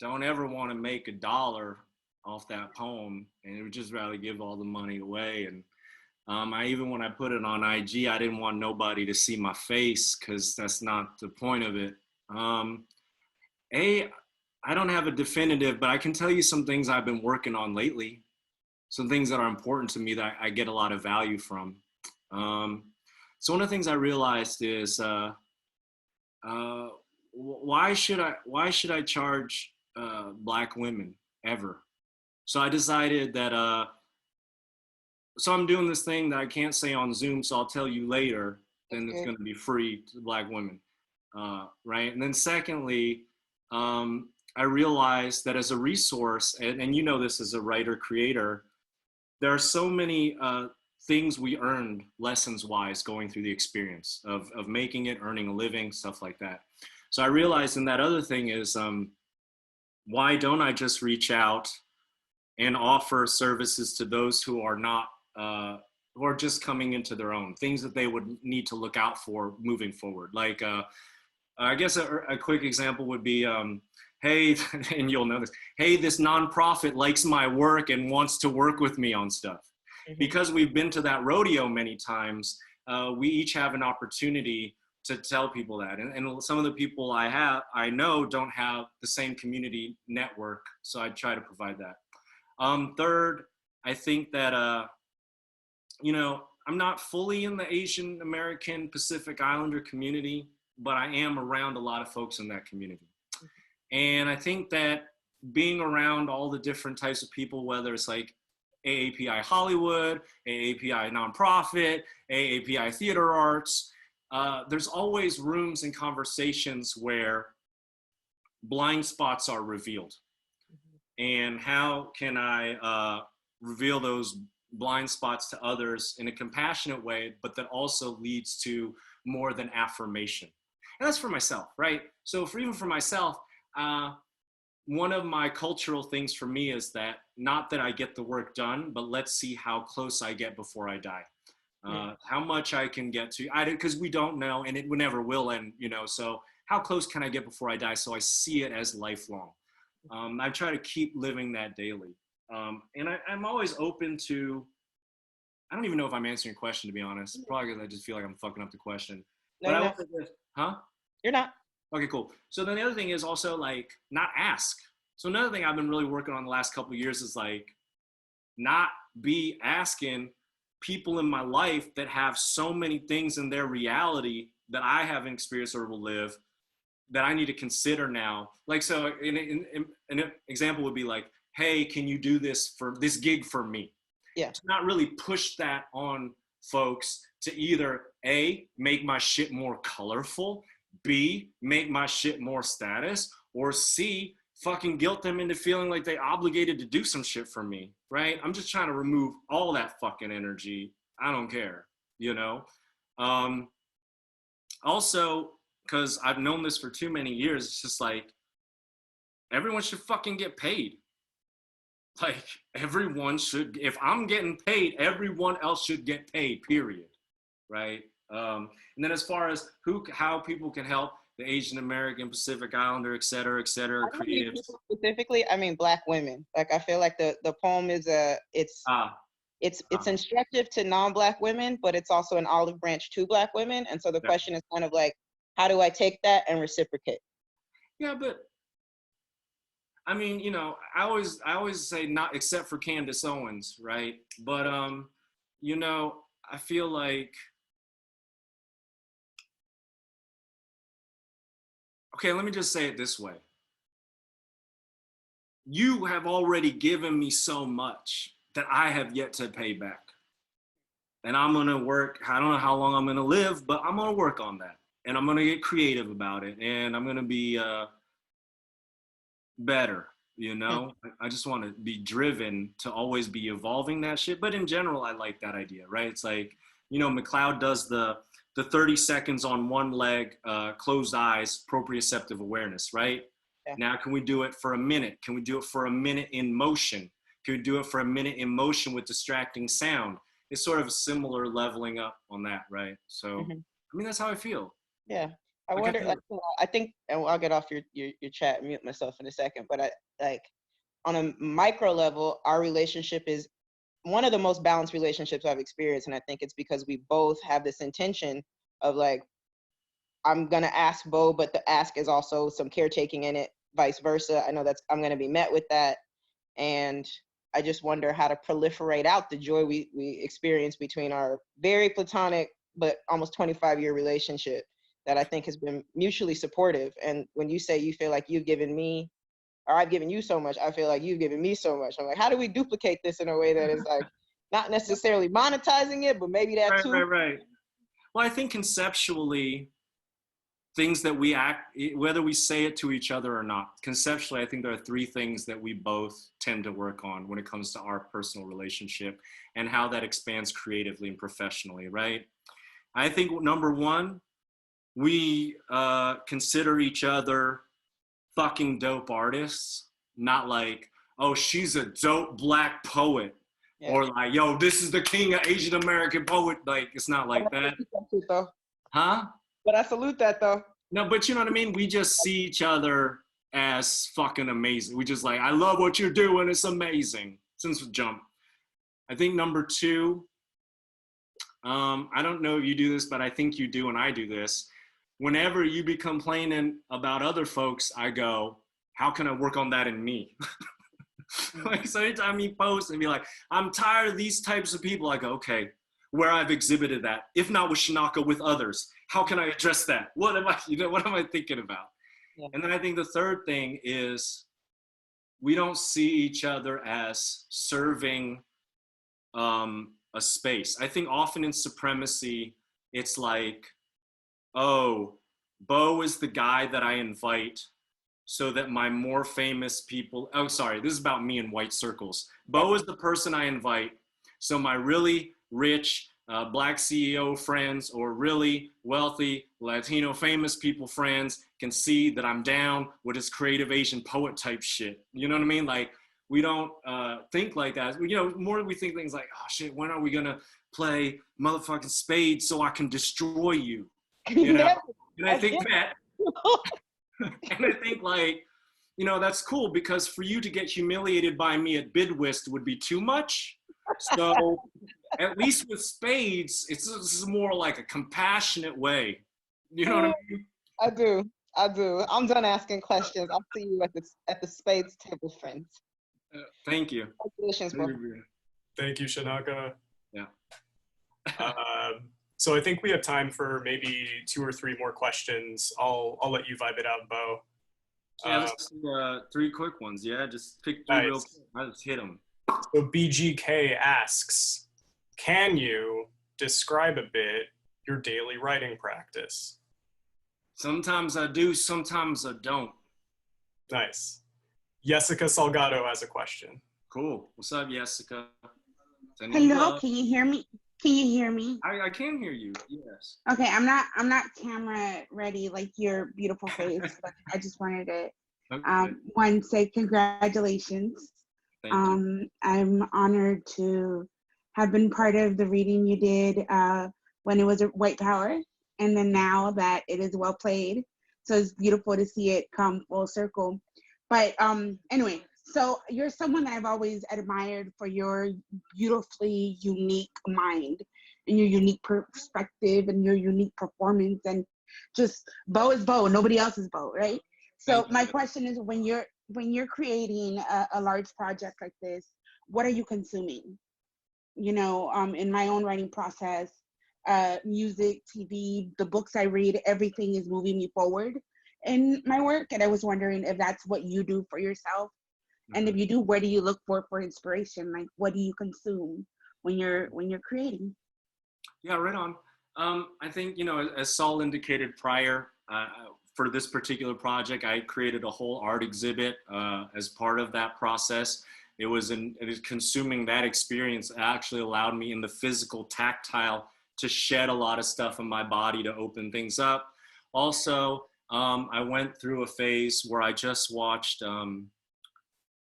don't ever want to make $1 off that poem, and it would just rather give all the money away. And I even, when I put it on IG, I didn't want nobody to see my face, because that's not the point of it. I don't have a definitive, but I can tell you some things I've been working on lately, some things that are important to me that I get a lot of value from. So one of the things I realized is, why should I charge Black women ever? So I decided that, so I'm doing this thing that I can't say on Zoom, so I'll tell you later, then it's going to be free to Black women, right? And then secondly, I realized that as a resource, and you know this as a writer creator, there are so many things we earned lessons-wise going through the experience of making it, earning a living, stuff like that. So I realized, and that other thing is, why don't I just reach out and offer services to those who are not, who are just coming into their own, things that they would need to look out for moving forward. Like, I guess a quick example would be, hey, and you'll know this, hey, this nonprofit likes my work and wants to work with me on stuff. Because we've been to that rodeo many times, we each have an opportunity to tell people that. And some of the people I know don't have the same community network, so I try to provide that. Third, I think that, you know, I'm not fully in the Asian American Pacific Islander community, but I am around a lot of folks in that community. And I think that being around all the different types of people, whether it's like AAPI Hollywood, AAPI Nonprofit, AAPI Theater Arts, there's always rooms and conversations where blind spots are revealed. And how can I reveal those blind spots to others in a compassionate way, but that also leads to more than affirmation. And that's for myself, right? So even for myself, one of my cultural things for me is that, not that I get the work done, but let's see how close I get before I die. How much I can get to, because we don't know, and it never will end, you know, so how close can I get before I die, so I see it as lifelong. I try to keep living that daily. And I'm always open to, I don't even know if I'm answering your question, to be honest, probably because I just feel like I'm fucking up the question. No, But you're I not. huh? You're not. Okay, cool. So then the other thing is also like, not ask. So another thing I've been really working on the last couple of years is like, not be asking people in my life that have so many things in their reality that I haven't experienced or will live, that I need to consider now. Like, so an example would be like, hey, can you do this for this gig for me? Yeah. To not really push that on folks to either A, make my shit more colorful, B, make my shit more status, or C, fucking guilt them into feeling like they obligated to do some shit for me, right? I'm just trying to remove all that fucking energy. I don't care, you know? Also, because I've known this for too many years, it's just like, everyone should fucking get paid. Like, everyone should, if I'm getting paid, everyone else should get paid, period, right? And then as far as how people can help the Asian American, Pacific Islander, et cetera, I don't mean creatives. people specifically, I mean Black women. Like, I feel like the poem is it's instructive to non-Black women, but it's also an olive branch to Black women. And so the question is kind of like, how do I take that and reciprocate? Yeah, but I mean, you know, I always say not except for Candace Owens, right? But you know, I feel like, okay, let me just say it this way. You have already given me so much that I have yet to pay back. And I'm gonna work, I don't know how long I'm gonna live, but I'm gonna work on that. And I'm gonna get creative about it. And I'm gonna be better, you know? I just wanna be driven to always be evolving that shit. But in general, I like that idea, right? It's like, you know, McLeod does the 30 seconds on one leg, closed eyes, proprioceptive awareness, right? Yeah. Now, can we do it for a minute? Can we do it for a minute in motion? Can we do it for a minute in motion with distracting sound? It's sort of a similar leveling up on that, right? So, I mean, that's how I feel. Yeah. I Like I wonder. said, Like, I think, and I'll get off your chat and mute myself in a second. But I like on a micro level, our relationship is one of the most balanced relationships I've experienced, and I think it's because we both have this intention of like, I'm gonna ask Beau, but the ask is also some caretaking in it, vice versa. I know that's I'm gonna be met with that, and I just wonder how to proliferate out the joy we experience between our very platonic but almost 25-year relationship that I think has been mutually supportive. And when you say you feel like you've given me or I've given you so much, I feel like you've given me so much. I'm like, how do we duplicate this in a way that is like not necessarily monetizing it, but maybe that right, too? right, right. Well, I think conceptually, things that we act, whether we say it to each other or not, conceptually, I think there are three things that we both tend to work on when it comes to our personal relationship and how that expands creatively and professionally, right? I think number one, we consider each other fucking dope artists, not like, oh, she's a dope black poet, Yeah. or like, yo, this is the king of Asian American poet. Like, it's not like that, huh? But I salute that though. No, but you know what I mean? We just see each other as fucking amazing. We just like, I love what you're doing. It's amazing. Since the jump. I think number two, I don't know if you do this, but I think you do and I do this. Whenever you be complaining about other folks, I go, how can I work on that in me? Like, so anytime you post and be like, I'm tired of these types of people, I go, okay, where I've exhibited that, if not with Shinaka, with others, how can I address that? What am I thinking about? Yeah. And then I think the third thing is we don't see each other as serving a space. I think often in supremacy, it's like, oh, Beau is the guy that I invite so that my more famous people, oh, sorry, this is about me in white circles. Beau is the person I invite so my really rich black CEO friends or really wealthy Latino famous people friends can see that I'm down with this creative Asian poet type shit. You know what I mean? Like, we don't think like that. You know, more we think things like, oh shit, when are we gonna play motherfucking spades so I can destroy you? You know? And I think that, and I think like, you know, that's cool because for you to get humiliated by me at Bidwist would be too much. So at least with spades, this is more like a compassionate way. You know what I mean? I do. I do. I'm done asking questions. I'll see you at the spades table, friends. Thank you. Congratulations, bro. Thank you, Shinaka. Yeah. So I think we have time for maybe 2 or 3 more questions. I'll let you vibe it out, Beau. Yeah, let's do 3 quick ones. Yeah, just pick 3 nice. real quick. I'll just hit them. So BGK asks, can you describe a bit your daily writing practice? Sometimes I do, sometimes I don't. Nice. Jessica Salgado has a question. Cool. What's up, Jessica? Hello, can you hear me? Can you hear me? I can hear you, yes. Okay, I'm not camera ready like your beautiful face, but I just wanted to one say congratulations. Thank you. I'm honored to have been part of the reading you did when it was White Power, and then now that it is well played. So it's beautiful to see it come full circle. But anyway, so you're someone that I've always admired for your beautifully unique mind and your unique perspective and your unique performance, and just Beau is Beau, nobody else is Beau, right? So my question is, when you're creating a large project like this, what are you consuming? You know, in my own writing process, music, TV, the books I read, everything is moving me forward in my work. And I was wondering if that's what you do for yourself. And if you do, where do you look for inspiration? Like, what do you consume when you're creating? Yeah, right on. I think, you know, as Saul indicated prior, for this particular project, I created a whole art exhibit as part of that process. It was consuming that experience actually allowed me in the physical, tactile, to shed a lot of stuff in my body to open things up. Also, I went through a phase where I just watched,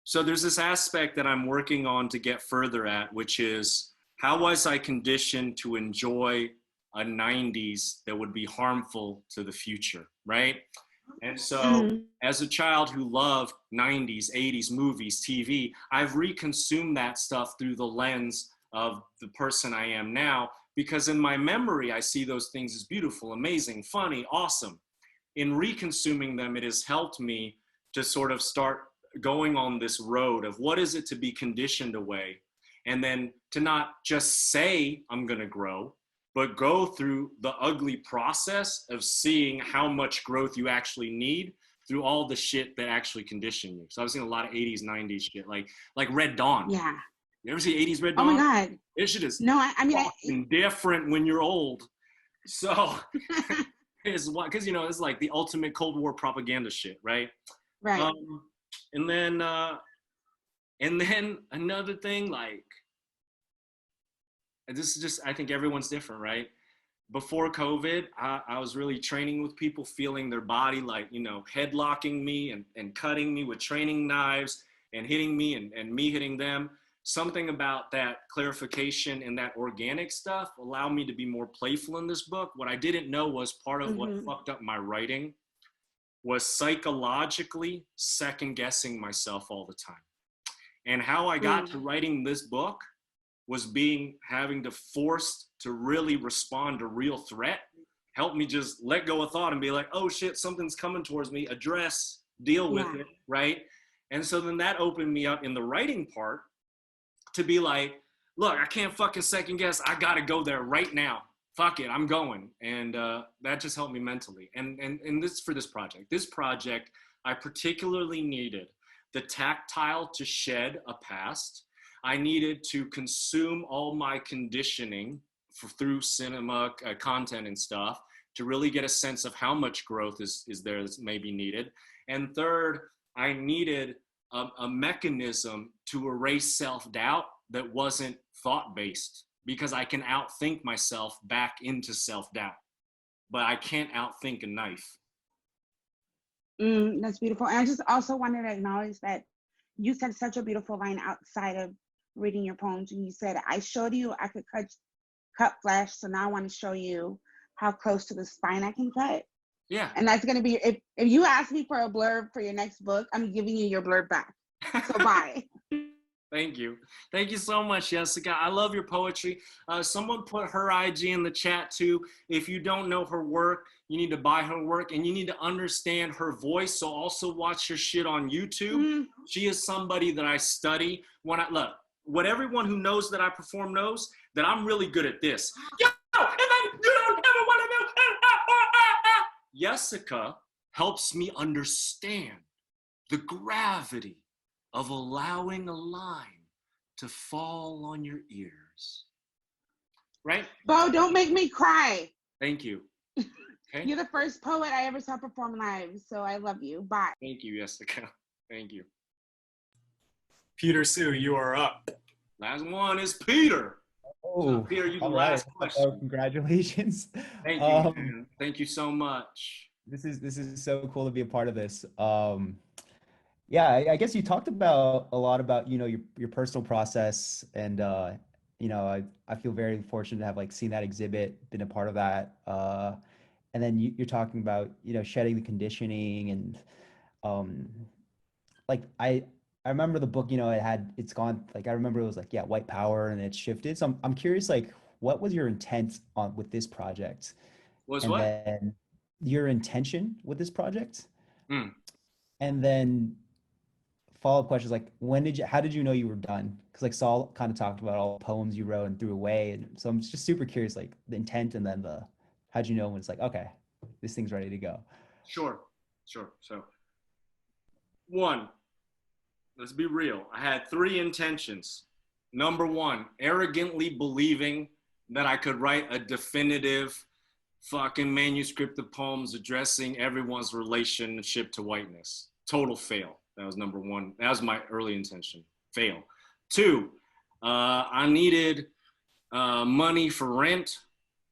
so there's this aspect that I'm working on to get further at, which is how was I conditioned to enjoy a 90s that would be harmful to the future, right? And so as a child who loved 90s, 80s movies, TV, I've reconsumed that stuff through the lens of the person I am now, because in my memory, I see those things as beautiful, amazing, funny, awesome. In reconsuming them, it has helped me to sort of start going on this road of what is it to be conditioned away, and then to not just say I'm going to grow, but go through the ugly process of seeing how much growth you actually need through all the shit that actually condition you. So I've seen a lot of 80s, 90s shit, like Red Dawn. Yeah. You ever see 80s Red Oh Dawn? my God. It shit is No, different when you're old. So it's what, because, you know, it's like the ultimate Cold War propaganda shit, right? Right. And then another thing, like, this is just, I think everyone's different, right? Before COVID, I was really training with people, feeling their body, like, you know, headlocking me and cutting me with training knives and hitting me and me hitting them. Something about that clarification and that organic stuff allowed me to be more playful in this book. What I didn't know was part of what fucked up my writing was psychologically second guessing myself all the time. And how I got to writing this book was having to force to really respond to real threat, helped me just let go of thought and be like, oh shit, something's coming towards me, address, deal with it, right? And so then that opened me up in the writing part to be like, look, I can't fucking second guess, I gotta go there right now. Fuck it, I'm going. And that just helped me mentally. And this for this project, I particularly needed the tactile to shed a past. I needed to consume all my conditioning through cinema content and stuff to really get a sense of how much growth is there that's maybe needed. And third, I needed a mechanism to erase self-doubt that wasn't thought-based, because I can outthink myself back into self-doubt, but I can't outthink a knife. That's beautiful. And I just also wanted to acknowledge that you said such a beautiful line outside of reading your poems, and you said, I showed you I could cut flesh, so now I want to show you how close to the spine I can cut. Yeah. And that's going to be, if you ask me for a blurb for your next book, I'm giving you your blurb back. So bye. Thank you. Thank you so much, Jessica. I love your poetry. Someone put her IG in the chat too. If you don't know her work, you need to buy her work, and you need to understand her voice. So also watch her shit on YouTube. She is somebody that I study. What everyone who knows that I perform knows, that I'm really good at this. Yo, and then you don't ever want to know. Jessica helps me understand the gravity of allowing a line to fall on your ears. Right? Beau, don't make me cry. Thank you. Okay. You're the first poet I ever saw perform live, so I love you. Bye. Thank you, Jessica. Thank you. Peter Sue, you are up. Last one is Peter. Oh, Peter, you the all last right. question. Congratulations. Thank you, man. Thank you so much. This is so cool to be a part of this. Yeah, I guess you talked about a lot about, you know, your personal process, and you know, I feel very fortunate to have like seen that exhibit, been a part of that. And then you're talking about, you know, shedding the conditioning, and like I remember the book, you know, it's gone, like I remember it was like, yeah, white power, and it's shifted. So I'm curious, like, what was your intent with this project? And what? Then your intention with this project? And then follow-up questions like, how did you know you were done? Because like Saul kind of talked about all the poems you wrote and threw away, and so I'm just super curious, like the intent, and then how'd you know when it's like, okay, this thing's ready to go? Sure. So, one, let's be real. I had 3 intentions. Number 1, arrogantly believing that I could write a definitive fucking manuscript of poems addressing everyone's relationship to whiteness. Total fail. That was number 1. That was my early intention. Fail. 2, I needed money for rent,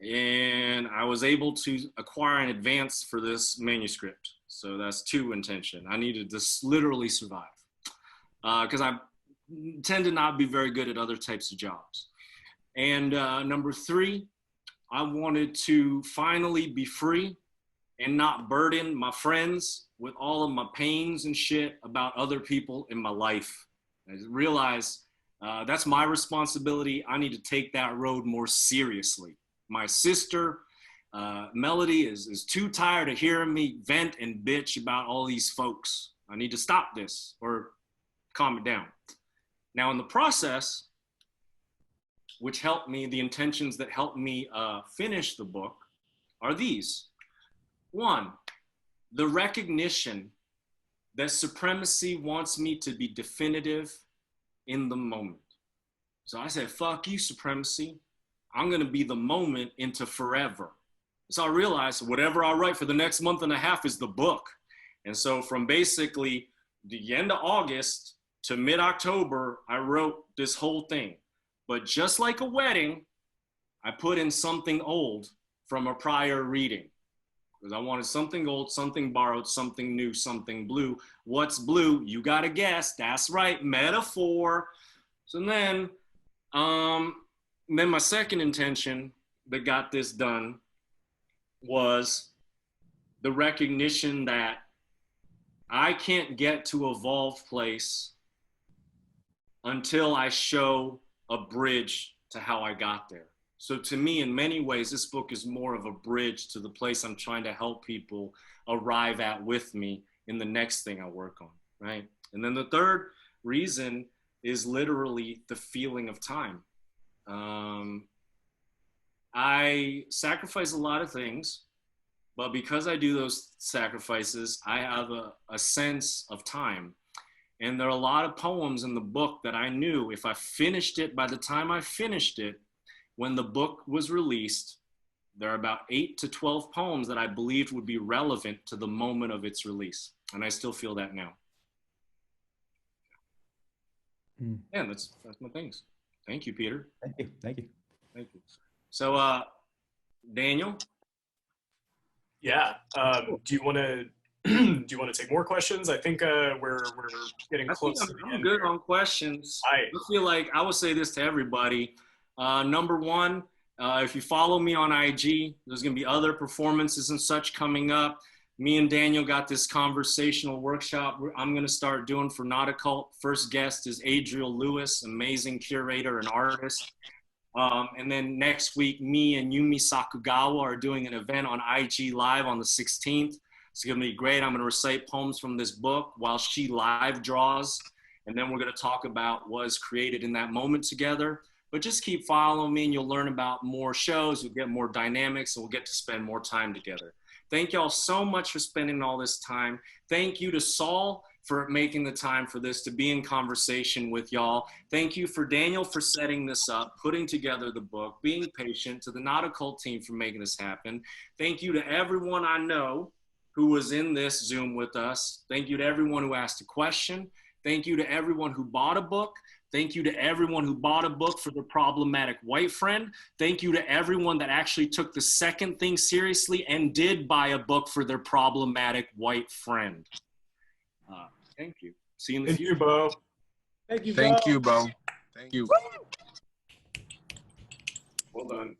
and I was able to acquire an advance for this manuscript. So that's 2 intention. I needed to literally survive, because I tend to not be very good at other types of jobs. And number 3, I wanted to finally be free and not burden my friends with all of my pains and shit about other people in my life. I realized that's my responsibility. I need to take that road more seriously. My sister, Melody, is too tired of hearing me vent and bitch about all these folks. I need to stop this or calm it down. Now, in the process, which helped me, the intentions that helped me finish the book are these. One, the recognition that supremacy wants me to be definitive in the moment. So I said, fuck you, supremacy. I'm gonna be the moment into forever. So I realized whatever I write for the next month and a half is the book. And so from basically the end of August to mid-October, I wrote this whole thing. But just like a wedding, I put in something old from a prior reading. Because I wanted something old, something borrowed, something new, something blue. What's blue? You gotta guess. That's right, metaphor. So then my second intention that got this done was the recognition that I can't get to evolved place until I show a bridge to how I got there. So to me, in many ways, this book is more of a bridge to the place I'm trying to help people arrive at with me in the next thing I work on, right? And then the third reason is literally the feeling of time. I sacrifice a lot of things, but because I do those sacrifices, I have a sense of time. And there are a lot of poems in the book that I knew if I finished it, by the time I finished it, when the book was released, there are about 8 to 12 poems that I believed would be relevant to the moment of its release. And I still feel that now. Yeah, that's my things. Thank you, Peter. Thank you. Thank you. Thank you. So, Daniel? Yeah. Do you want to take more questions? I think we're getting close to the I'm end good here. on questions. All right. I feel like I would say this to everybody. Number one, if you follow me on IG, there's going to be other performances and such coming up. Me and Daniel got this conversational workshop I'm going to start doing for Notacult. First guest is Adriel Lewis, amazing curator and artist. And then next week, me and Yumi Sakugawa are doing an event on IG Live on the 16th. It's going to be great. I'm going to recite poems from this book while she live draws. And then we're going to talk about what is created in that moment together. But just keep following me and you'll learn about more shows. You'll get more dynamics and we'll get to spend more time together. Thank y'all so much for spending all this time. Thank you to Saul for making the time for this, to be in conversation with y'all. Thank you for Daniel for setting this up, putting together the book, being patient, to the Not a Cult team for making this happen. Thank you to everyone I know who was in this Zoom with us. Thank you to everyone who asked a question. Thank you to everyone who bought a book. Thank you to everyone who bought a book for their problematic white friend. Thank you to everyone that actually took the second thing seriously and did buy a book for their problematic white friend. Thank you. See you in the future. Thank you, Beau. Thank you, Beau. Thank you. Well done.